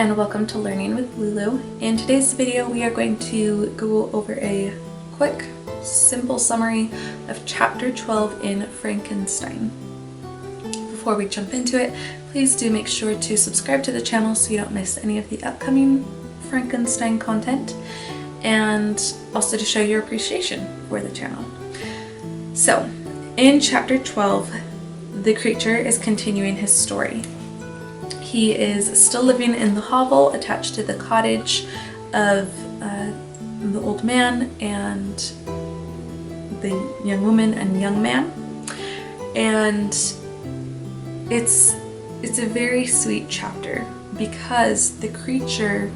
and welcome to Learning with Lulu. In today's video we are going to go over a quick, simple summary of chapter 12 in Frankenstein. Before we jump into it, please do make sure to subscribe to the channel so you don't miss any of the upcoming Frankenstein content, and also to show your appreciation for the channel. So, in chapter 12, the creature is continuing his story. He is still living in the hovel attached to the cottage of the old man and the young woman and young man, and it's a very sweet chapter because the creature,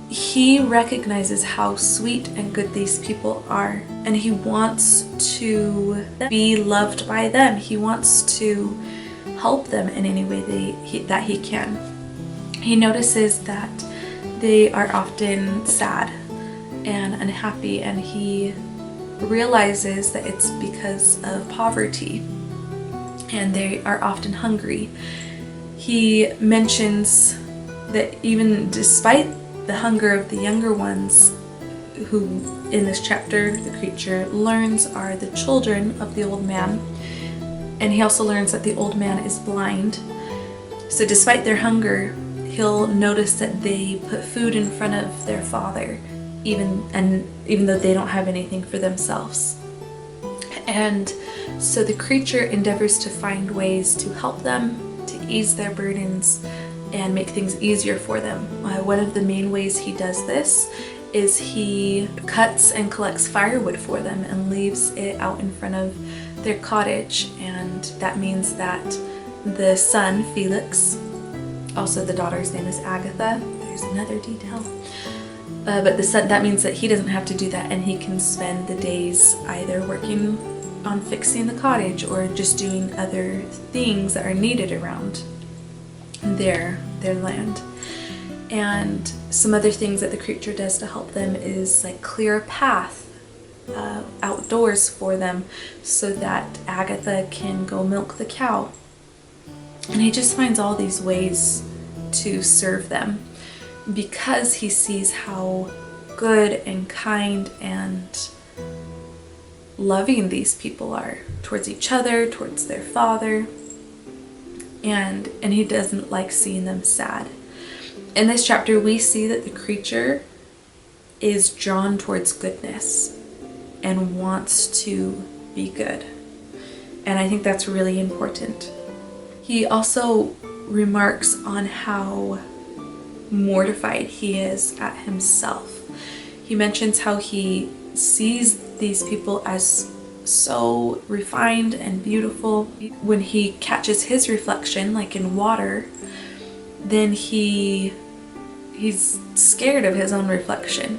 he recognizes how sweet and good these people are, and he wants to be loved by them. He wants to help them in any way that he can. He notices that they are often sad and unhappy, and he realizes that it's because of poverty and they are often hungry. He mentions that even despite the hunger of the younger ones, who in this chapter the creature learns are the children of the old man, and he also learns that the old man is blind. So despite their hunger, he'll notice that they put food in front of their father, even though they don't have anything for themselves. And so the creature endeavors to find ways to help them, to ease their burdens, and make things easier for them. One of the main ways he does this is he cuts and collects firewood for them and leaves it out in front of their cottage, and that means that the son, Felix, also the daughter's name is Agatha, there's another detail, but the son, that means that he doesn't have to do that, and he can spend the days either working on fixing the cottage or just doing other things that are needed around their land. And some other things that the creature does to help them is like clear a path outdoors for them so that Agatha can go milk the cow. And he just finds all these ways to serve them because he sees how good and kind and loving these people are towards each other, towards their father, and he doesn't like seeing them sad. In this chapter we see that the creature is drawn towards goodness and wants to be good, and I think that's really important. He also remarks on how mortified he is at himself. He mentions how he sees these people as so refined and beautiful. When he catches his reflection, like in water, then he's scared of his own reflection.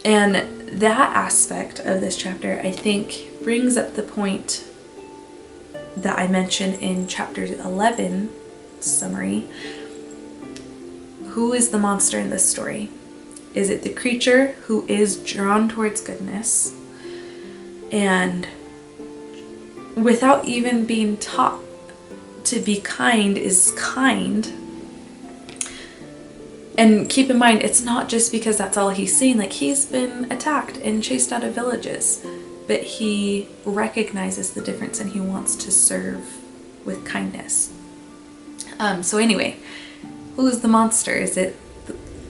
And that aspect of this chapter, I think, brings up the point that I mentioned in chapter 11 summary. Who is the monster in this story? Is it the creature who is drawn towards goodness and without even being taught to be kind is kind? And keep in mind, it's not just because that's all he's seen. Like, he's been attacked and chased out of villages, but he recognizes the difference and he wants to serve with kindness. So anyway, who is the monster? Is it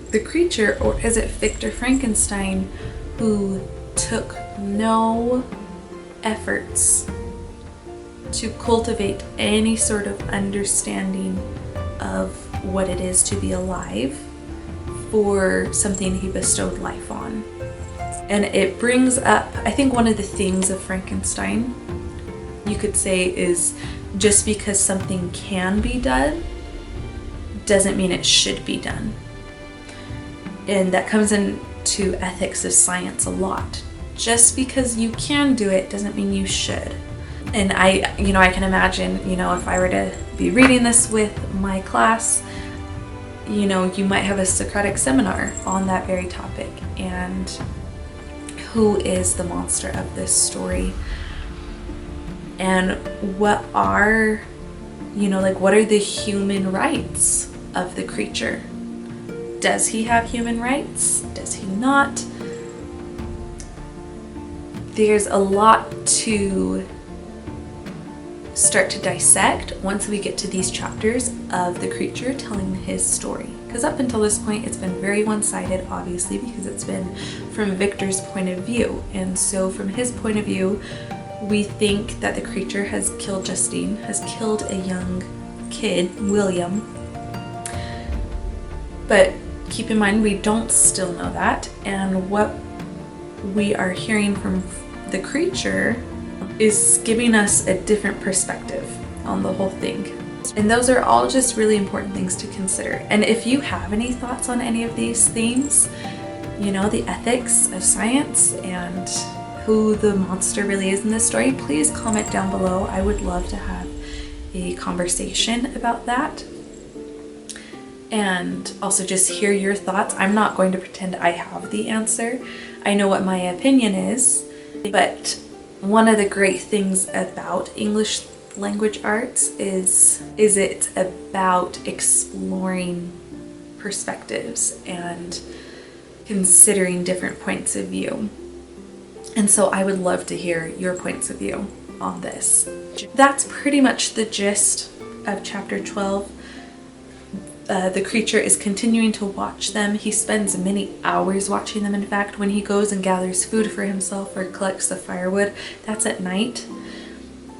the creature, or is it Victor Frankenstein, who took no efforts to cultivate any sort of understanding of what it is to be alive for something he bestowed life on? And it brings up, I think, one of the themes of Frankenstein, you could say, is just because something can be done doesn't mean it should be done. And that comes into ethics of science a lot. Just because you can do it doesn't mean you should. And I can imagine, if I were to be reading this with my class, you might have a Socratic seminar on that very topic. And who is the monster of this story? And what are You know, like, what are the human rights of the creature? Does he have human rights? Does he not? There's a lot to start to dissect once we get to these chapters of the creature telling his story. Because up until this point, it's been very one-sided, obviously, because it's been from Victor's point of view. And so from his point of view, we think that the creature has killed Justine, has killed a young kid, William. But keep in mind, we don't still know that. And what we are hearing from the creature is giving us a different perspective on the whole thing. And those are all just really important things to consider. And if you have any thoughts on any of these themes, you know, the ethics of science and who the monster really is in this story, please comment down below. I would love to have a conversation about that. And also just hear your thoughts. I'm not going to pretend I have the answer. I know what my opinion is, but one of the great things about English language arts is it about exploring perspectives and considering different points of view. And so I would love to hear your points of view on this. That's pretty much the gist of chapter 12. The creature is continuing to watch them. He spends many hours watching them. In fact, when he goes and gathers food for himself or collects the firewood, that's at night.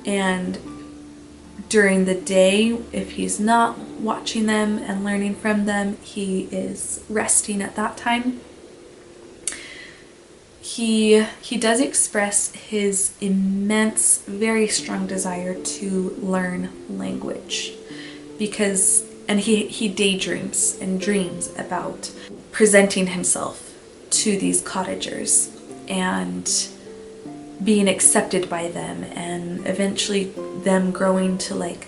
And during the day, if he's not watching them and learning from them, he is resting at that time. He does express his immense, very strong desire to learn language because, and he daydreams and dreams about presenting himself to these cottagers and being accepted by them, and eventually them growing to like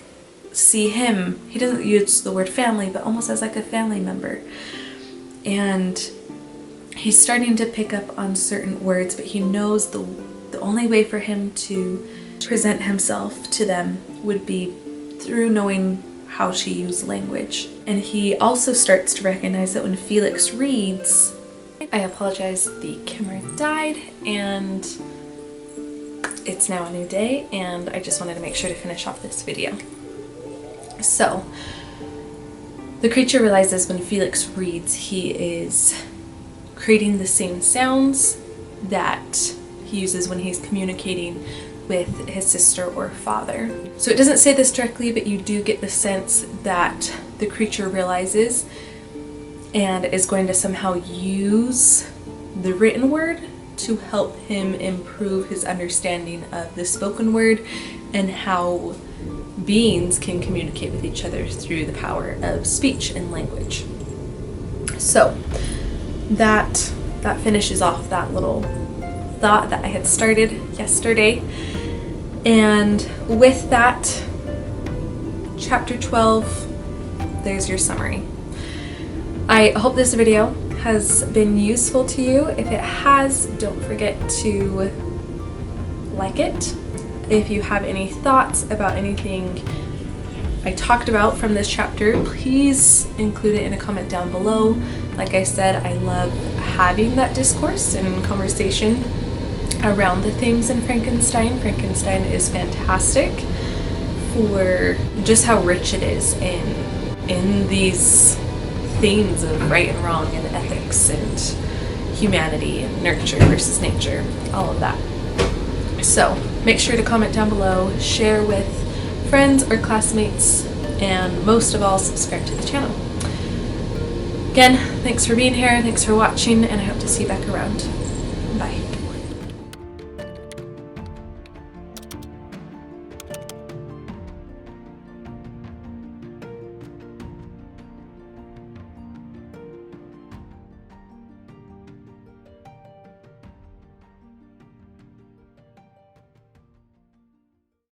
see him. He doesn't use the word family, but almost as like a family member. And he's starting to pick up on certain words, but he knows the only way for him to present himself to them would be through knowing how to use language. And he also starts to recognize that when Felix reads, I apologize, the camera died and it's now a new day, and I just wanted to make sure to finish off this video. So the creature realizes when Felix reads, he is creating the same sounds that he uses when he's communicating with his sister or father. So it doesn't say this directly, but you do get the sense that the creature realizes and is going to somehow use the written word to help him improve his understanding of the spoken word and how beings can communicate with each other through the power of speech and language. So that finishes off that little thought that I had started yesterday. And with that, chapter 12, there's your summary. I hope this video has been useful to you. If it has, don't forget to like it. If you have any thoughts about anything I talked about from this chapter, please include it in a comment down below. Like I said, I love having that discourse and conversation around the themes in Frankenstein. Frankenstein is fantastic for just how rich it is in these themes of right and wrong and ethics and humanity and nurture versus nature, all of that. So make sure to comment down below, share with friends or classmates, and most of all, subscribe to the channel. Again, thanks for being here, thanks for watching, and I hope to see you back around.